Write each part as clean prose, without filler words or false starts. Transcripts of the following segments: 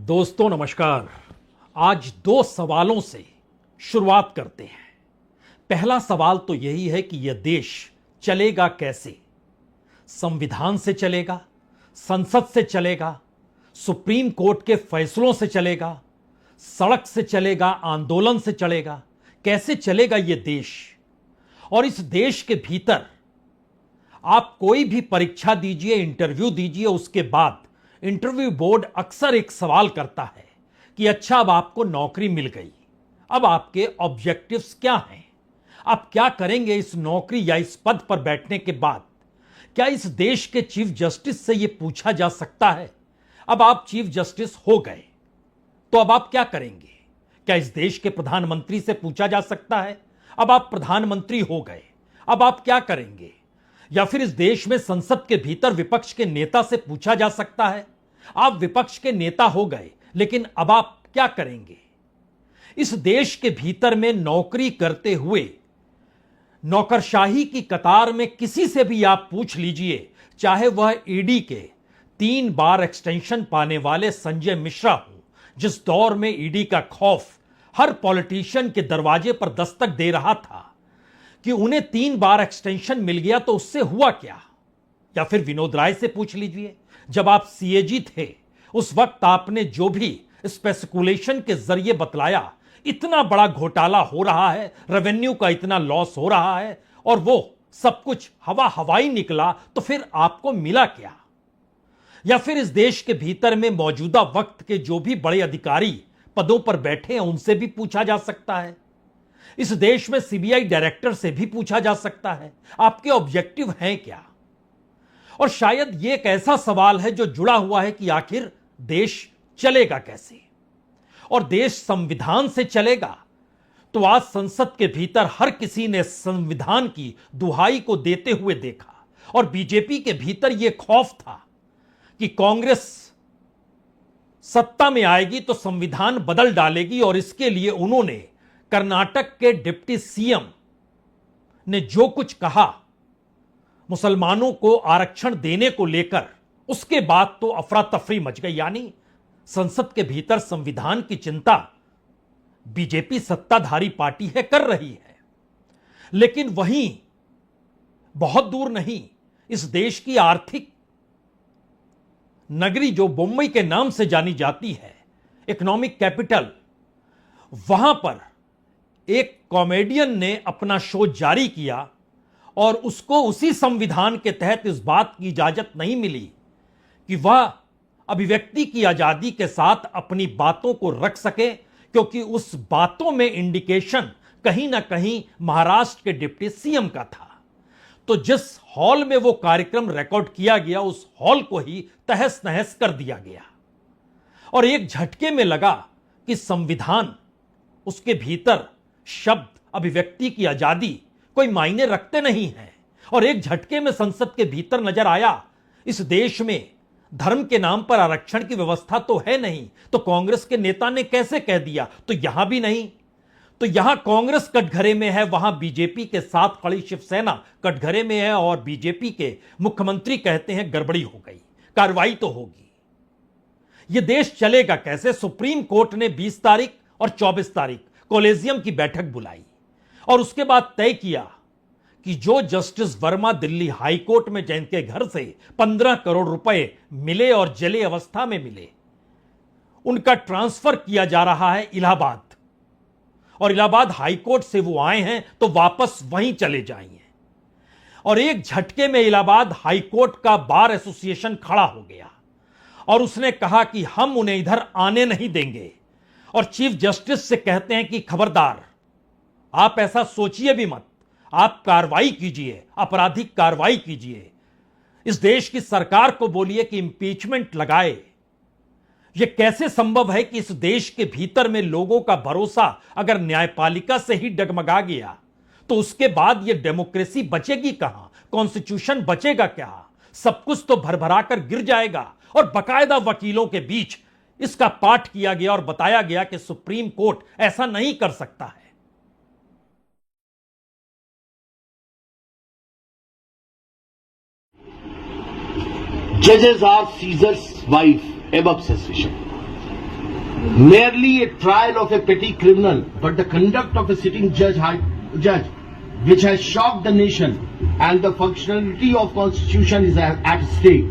दोस्तों नमस्कार। आज दो सवालों से शुरुआत करते हैं। पहला सवाल तो यही है कि यह देश चलेगा कैसे? संविधान से चलेगा, संसद से चलेगा, सुप्रीम कोर्ट के फैसलों से चलेगा, सड़क से चलेगा, आंदोलन से चलेगा? कैसे चलेगा यह देश? और इस देश के भीतर आप कोई भी परीक्षा दीजिए, इंटरव्यू दीजिए, उसके बाद इंटरव्यू बोर्ड अक्सर एक सवाल करता है कि अच्छा अब आपको नौकरी मिल गई, अब आपके ऑब्जेक्टिव्स क्या हैं? आप क्या करेंगे इस नौकरी या इस पद पर बैठने के बाद? क्या इस देश के चीफ जस्टिस से यह पूछा जा सकता है अब आप चीफ जस्टिस हो गए तो अब आप क्या करेंगे? क्या इस देश के प्रधानमंत्री से पूछा जा सकता है अब आप प्रधानमंत्री हो गए अब आप क्या करेंगे? या फिर इस देश में संसद के भीतर विपक्ष के नेता से पूछा जा सकता है आप विपक्ष के नेता हो गए लेकिन अब आप क्या करेंगे? इस देश के भीतर में नौकरी करते हुए नौकरशाही की कतार में किसी से भी आप पूछ लीजिए, चाहे वह ईडी के 3 बार एक्सटेंशन पाने वाले संजय मिश्रा हो, जिस दौर में ईडी का खौफ हर पॉलिटिशियन के दरवाजे पर दस्तक दे रहा था कि उन्हें 3 बार एक्सटेंशन मिल गया तो उससे हुआ क्या? या फिर विनोद राय से पूछ लीजिए, जब आप सीएजी थे उस वक्त आपने जो भी स्पेकुलेशन के जरिए बतलाया, इतना बड़ा घोटाला हो रहा है, रेवेन्यू का इतना लॉस हो रहा है और वो सब कुछ हवाई निकला, तो फिर आपको मिला क्या? या फिर इस देश के भीतर में मौजूदा वक्त के जो भी बड़े अधिकारी पदों पर बैठे हैं उनसे भी पूछा जा सकता है। इस देश में सीबीआई डायरेक्टर से भी पूछा जा सकता है आपके ऑब्जेक्टिव हैं क्या? और शायद यह एक ऐसा सवाल है जो जुड़ा हुआ है कि आखिर देश चलेगा कैसे? और देश संविधान से चलेगा तो आज संसद के भीतर हर किसी ने संविधान की दुहाई को देते हुए देखा और बीजेपी के भीतर यह खौफ था कि कांग्रेस सत्ता में आएगी तो संविधान बदल डालेगी, और इसके लिए उन्होंने कर्नाटक के डिप्टी सीएम ने जो कुछ कहा मुसलमानों को आरक्षण देने को लेकर, उसके बाद तो अफरा तफरी मच गई। यानी संसद के भीतर संविधान की चिंता बीजेपी सत्ताधारी पार्टी है, कर रही है, लेकिन वहीं बहुत दूर नहीं इस देश की आर्थिक नगरी जो मुंबई के नाम से जानी जाती है, इकोनॉमिक कैपिटल, वहां पर एक कॉमेडियन ने अपना शो जारी किया और उसको उसी संविधान के तहत इस बात की इजाजत नहीं मिली कि वह अभिव्यक्ति की आजादी के साथ अपनी बातों को रख सके, क्योंकि उस बातों में इंडिकेशन कहीं ना कहीं महाराष्ट्र के डिप्टी सीएम का था। तो जिस हॉल में वो कार्यक्रम रिकॉर्ड किया गया उस हॉल को ही तहस नहस कर दिया गया और एक झटके में लगा कि संविधान, उसके भीतर शब्द, अभिव्यक्ति की आजादी कोई मायने रखते नहीं हैं। और एक झटके में संसद के भीतर नजर आया इस देश में धर्म के नाम पर आरक्षण की व्यवस्था तो है नहीं, तो कांग्रेस के नेता ने कैसे कह दिया? तो यहां भी नहीं, तो यहां कांग्रेस कटघरे में है, वहां बीजेपी के साथ खड़ी शिवसेना कटघरे में है और बीजेपी के मुख्यमंत्री कहते हैं गड़बड़ी हो गई, कार्रवाई तो होगी। यह देश चलेगा कैसे? सुप्रीम कोर्ट ने 20 तारीख और 24 तारीख कॉलेजियम की बैठक बुलाई और उसके बाद तय किया कि जो justice Verma Delhi high court में जिनके घर से 15 करोड़ रुपए मिले और जले अवस्था में मिले, उनका ट्रांसफर किया जा रहा है इलाहाबाद, और इलाहाबाद हाई कोर्ट से वो आए हैं तो वापस वहीं चले जाएंगे। और एक झटके में इलाहाबाद हाई कोर्ट का बार एसोसिएशन खड़ा हो गया और उसने कहा कि हम उन्हें इधर आने नहीं देंगे, और चीफ जस्टिस से कहते हैं कि खबरदार, आप ऐसा सोचिए भी मत, आप कार्रवाई कीजिए, आपराधिक कार्रवाई कीजिए, इस देश की सरकार को बोलिए कि इंपीचमेंट लगाए। यह कैसे संभव है कि इस देश के भीतर में लोगों का भरोसा अगर न्यायपालिका से ही डगमगा गया तो उसके बाद यह डेमोक्रेसी बचेगी कहां? कॉन्स्टिट्यूशन बचेगा क्या? सब कुछ तो भरभरा कर गिर जाएगा। और बाकायदा वकीलों के बीच इसका पाठ किया गया और बताया गया कि सुप्रीम कोर्ट ऐसा नहीं कर सकता है। Judges are Caesar's wife above suspicion. merely a trial of a petty criminal, but the conduct of a sitting judge, which has shocked the nation, and the functionality of constitution is at stake.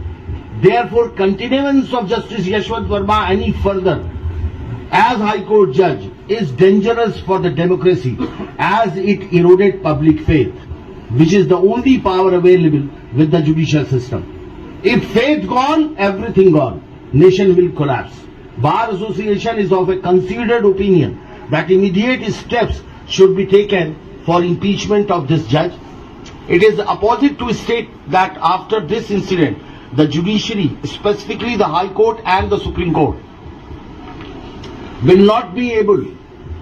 Therefore, continuance of Justice Yashwant Verma any further as High Court judge is dangerous for the democracy, as it eroded public faith, which is the only power available with the judicial system. If faith gone, everything gone. Nation will collapse. Bar Association is of a considered opinion that immediate steps should be taken for impeachment of this judge. It is opposite to state that after this incident, the judiciary, specifically the High Court and the Supreme Court, will not be able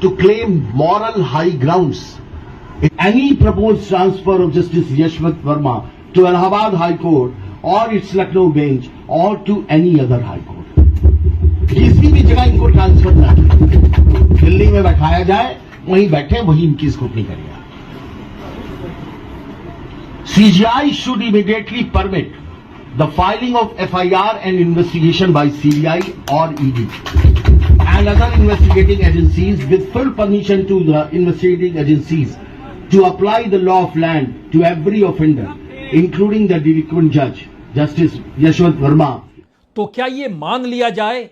to claim moral high grounds. Any proposed transfer of Justice Yashwant Verma to Allahabad High Court or its Lucknow bench or to any other High Court, किसी भी जगह इनको transfer ना दिल्ली में बैठाया जाए, वहीं बैठे वहीं इनकी स्क्रूटनी करेगा. CGI should immediately permit the filing of FIR and investigation by CBI or ED and other investigating agencies with full permission to the investigating agencies to apply the law of land to every offender, including the delinquent judge, Justice Yashwant Verma. तो क्या ये मान लिया जाए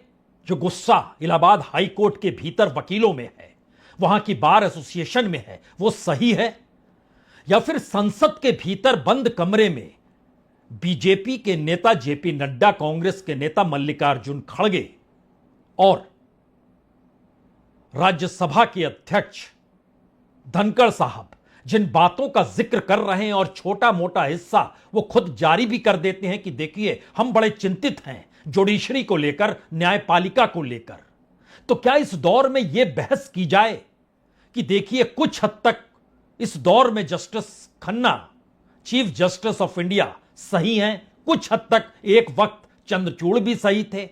जो गुस्सा Allahabad high court के भीतर वकीलों में है, वहां की बार एसोसिएशन में है, वो सही है? या फिर संसद के भीतर बंद कमरे में बीजेपी के नेता जेपी नड्डा, कांग्रेस के नेता मल्लिकार्जुन खड़गे और राज्यसभा के अध्यक्ष धनखड़ साहब जिन बातों का जिक्र कर रहे हैं और छोटा मोटा हिस्सा वो खुद जारी भी कर देते हैं कि देखिए हम बड़े चिंतित हैं जुडिशरी को लेकर, न्यायपालिका को लेकर, तो क्या इस दौर में यह बहस की जाए कि देखिए कुछ हद तक इस दौर में justice Khanna, chief justice of India, सही हैं, कुछ हद तक एक वक्त चंद्रचूड़ भी सही थे,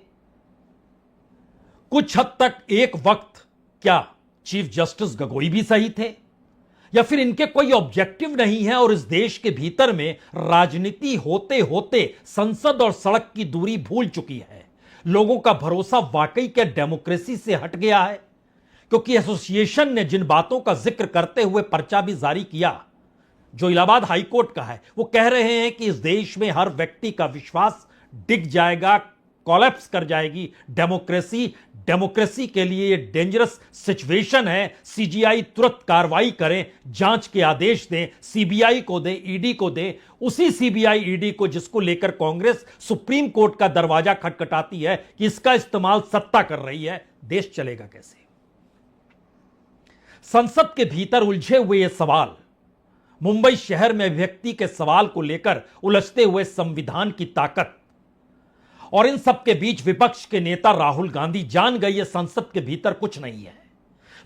कुछ हद तक एक वक्त क्या चीफ जस्टिस गगोई भी सही थे, या फिर इनके कोई ऑब्जेक्टिव नहीं है और इस देश के भीतर में राजनीति होते होते संसद और सड़क की दूरी भूल चुकी है, लोगों का भरोसा वाकई क्या डेमोक्रेसी से हट गया है? क्योंकि एसोसिएशन ने जिन बातों का जिक्र करते हुए पर्चा भी जारी किया जो इलाहाबाद हाई कोर्ट का है, वो कह रहे हैं कि इस देश में हर व्यक्ति का विश्वास डिग जाएगा, कोलैप्स कर जाएगी डेमोक्रेसी के लिए ये डेंजरस सिचुएशन है. सीजीआई तुरंत कार्रवाई करें, जांच के आदेश दें, सीबीआई को दें, ईडी को दें, उसी सीबीआई ईडी को जिसको लेकर कांग्रेस सुप्रीम कोर्ट का दरवाजा खटखटाती है कि इसका इस्तेमाल सत्ता कर रही है. देश चलेगा कैसे? संसद के भीतर उलझे हुए ये सवाल, मुंबई शहर में व्यक्ति के सवाल को लेकर उलझते हुए संविधान की ताकत, और इन सब के बीच विपक्ष के नेता राहुल गांधी जान गए ये संसद के भीतर कुछ नहीं है,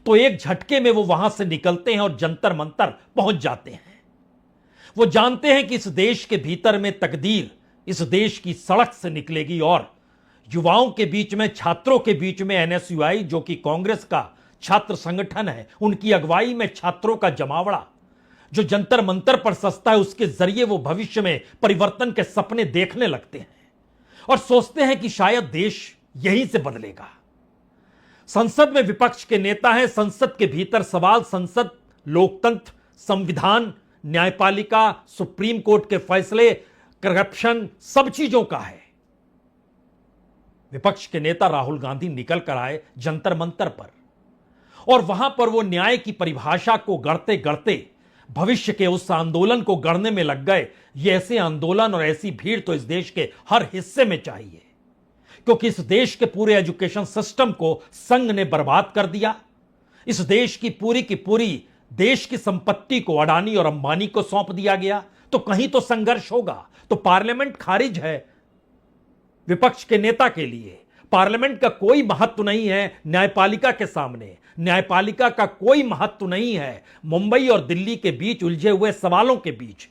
तो एक झटके में वो वहां से निकलते हैं और जंतर मंतर पहुंच जाते हैं. वो जानते हैं कि इस देश के भीतर में तकदीर इस देश की सड़क से निकलेगी और युवाओं के बीच में, छात्रों के बीच में एनएसयूआई जो कि कांग्रेस का छात्र संगठन है, उनकी अगुवाई में छात्रों का जमावड़ा जो जंतर मंतर पर सस्ता है, उसके जरिए वो भविष्य में परिवर्तन के सपने देखने लगते हैं और सोचते हैं कि शायद देश यहीं से बदलेगा. संसद में विपक्ष के नेता हैं, संसद के भीतर सवाल संसद, लोकतंत्र, संविधान, न्यायपालिका, सुप्रीम कोर्ट के फैसले, करप्शन, सब चीजों का है. विपक्ष के नेता राहुल गांधी निकल कर आए जंतर मंतर पर और वहां पर वो न्याय की परिभाषा को गढ़ते गढ़ते भविष्य के उस आंदोलन को गढ़ने में लग गए. ये ऐसे आंदोलन और ऐसी भीड़ तो इस देश के हर हिस्से में चाहिए, क्योंकि इस देश के पूरे एजुकेशन सिस्टम को संघ ने बर्बाद कर दिया. इस देश की पूरी देश की संपत्ति को अडानी और अंबानी को सौंप दिया गया. तो कहीं तो संघर्ष होगा. तो पार्लियामेंट खारिज है विपक्ष के नेता के लिए. पार्लियामेंट का कोई महत्व नहीं है न्यायपालिका के सामने, न्यायपालिका का कोई महत्व नहीं है मुंबई और दिल्ली के बीच उलझे हुए सवालों के बीच.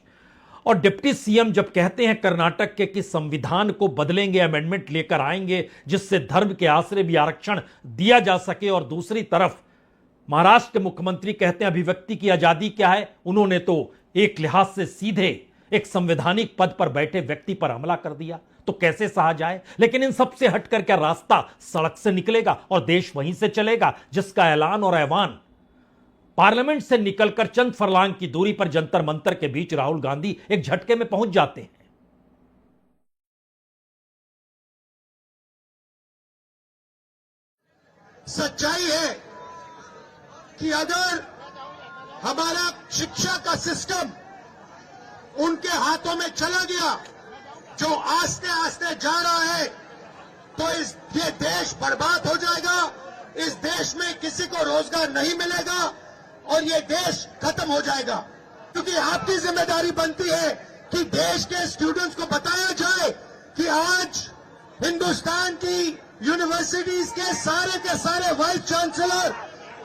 और डिप्टी सीएम जब कहते हैं कर्नाटक के कि संविधान को बदलेंगे, अमेंडमेंट लेकर आएंगे जिससे धर्म के आश्रय भी आरक्षण दिया जा सके, और दूसरी तरफ महाराष्ट्र के मुख्यमंत्री कहते हैं अभिव्यक्ति की आजादी क्या है, उन्होंने तो एक लिहाज से सीधे एक संवैधानिक पद पर बैठे व्यक्ति पर हमला कर दिया तो कैसे सहा जाए। लेकिन इन सब से हटकर क्या रास्ता सड़क से निकलेगा और देश वहीं से चलेगा जिसका ऐलान और ऐवान पार्लियामेंट से निकलकर चंद फरलांग की दूरी पर जंतर मंतर के बीच राहुल गांधी एक झटके में पहुंच जाते हैं। सच्चाई है कि अगर हमारा शिक्षा का सिस्टम उनके हाथों में चला गया, जो आस्ते आस्ते जा रहा है, तो ये देश बर्बाद हो जाएगा। इस देश में किसी को रोजगार नहीं मिलेगा और ये देश खत्म हो जाएगा। क्योंकि आपकी जिम्मेदारी बनती है कि देश के स्टूडेंट्स को बताया जाए कि आज हिंदुस्तान की यूनिवर्सिटीज के सारे वाइस चांसलर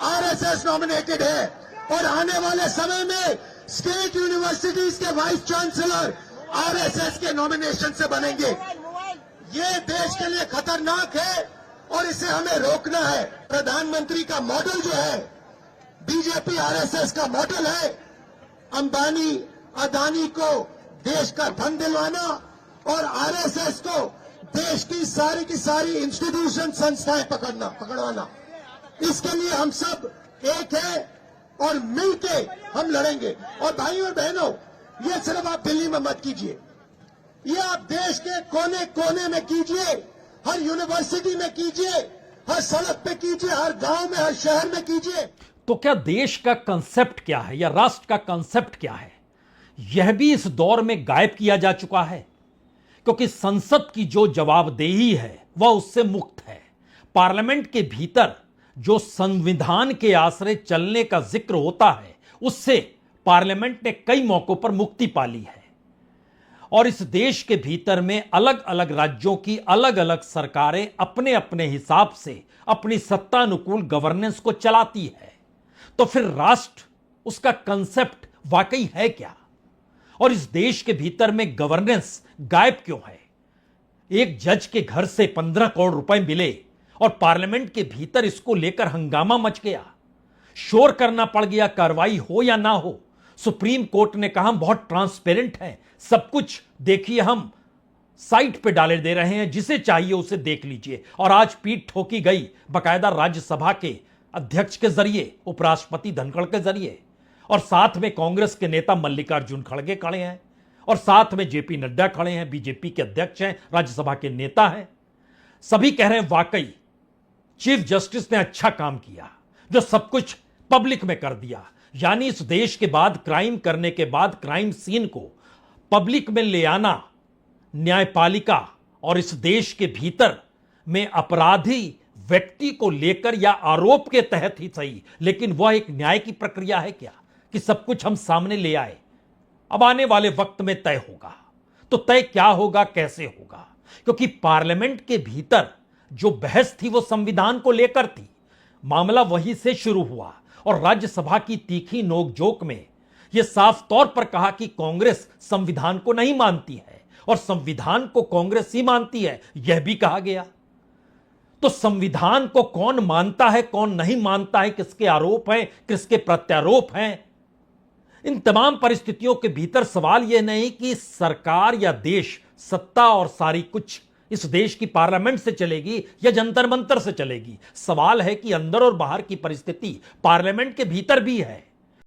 आरएसएस नॉमिनेटेड है और आने वाले समय में स्टेट यूनिवर्सिटीज के वाइस चांसलर आरएसएस के नॉमिनेशन से बनेंगे। ये देश के लिए खतरनाक है और इसे हमें रोकना है। प्रधानमंत्री का मॉडल जो है बीजेपी आरएसएस का मॉडल है, अंबानी अदानी को देश का धन दिलवाना और आरएसएस को देश की सारी इंस्टीट्यूशन संस्थाएं पकड़वाना। इसके लिए हम सब एक है और मिलके हम लड़ेंगे। और भाइयों और बहनों, ये सिर्फ आप दिल्ली में मत कीजिए, ये आप देश के कोने कोने में कीजिए, हर यूनिवर्सिटी में कीजिए, हर सड़क पे कीजिए, हर गांव में, हर शहर में कीजिए। तो क्या देश का कंसेप्ट क्या है या राष्ट्र का कंसेप्ट क्या है, यह भी इस दौर में गायब किया जा चुका है। क्योंकि संसद की जो जवाबदेही है वह उससे मुक्त है। पार्लियामेंट के भीतर जो संविधान के आश्रय चलने का जिक्र होता है उससे पार्लियामेंट ने कई मौकों पर मुक्ति पाली है। और इस देश के भीतर में अलग अलग राज्यों की अलग अलग सरकारें अपने अपने हिसाब से अपनी सत्तानुकूल गवर्नेंस को चलाती है। तो फिर राष्ट्र, उसका कंसेप्ट वाकई है क्या? और इस देश के भीतर में गवर्नेंस गायब क्यों है? एक जज के घर से 15 करोड़ रुपए मिले और पार्लियामेंट के भीतर इसको लेकर हंगामा मच गया, शोर करना पड़ गया, कार्रवाई हो या ना हो। सुप्रीम कोर्ट ने कहा हम बहुत ट्रांसपेरेंट हैं, सब कुछ देखिए, हम साइट पे डाले दे रहे हैं, जिसे चाहिए उसे देख लीजिए। और आज पीठ ठोकी गई बकायदा राज्यसभा के अध्यक्ष के जरिए, उपराष्ट्रपति धनखड़ के जरिए, और साथ में कांग्रेस के नेता मल्लिकार्जुन खड़गे खड़े हैं और साथ में जेपी नड्डा खड़े हैं, बीजेपी के अध्यक्ष हैं, राज्यसभा के नेता हैं। सभी कह रहे हैं वाकई चीफ जस्टिस ने अच्छा काम किया जो सब कुछ पब्लिक में कर दिया। यानी इस देश के बाद क्राइम करने के बाद क्राइम सीन को पब्लिक में ले आना न्यायपालिका और इस देश के भीतर में अपराधी व्यक्ति को लेकर या आरोप के तहत ही सही, लेकिन वह एक न्याय की प्रक्रिया है क्या कि सब कुछ हम सामने ले आए? अब आने वाले वक्त में तय होगा। तो तय क्या होगा, कैसे होगा? क्योंकि पार्लियामेंट के भीतर जो बहस थी वो संविधान को लेकर थी। मामला वहीं से शुरू हुआ और राज्यसभा की तीखी नोकझोंक में यह साफ तौर पर कहा कि कांग्रेस संविधान को नहीं मानती है और संविधान को कांग्रेस ही मानती है, यह भी कहा गया। तो संविधान को कौन मानता है, कौन नहीं मानता है, किसके आरोप हैं, किसके प्रत्यारोप हैं, इन तमाम परिस्थितियों के भीतर सवाल यह नहीं कि सरकार या देश, सत्ता और सारी कुछ इस देश की पार्लियामेंट से चलेगी या जंतर मंतर से चलेगी। सवाल है कि अंदर और बाहर की परिस्थिति पार्लियामेंट के भीतर भी है।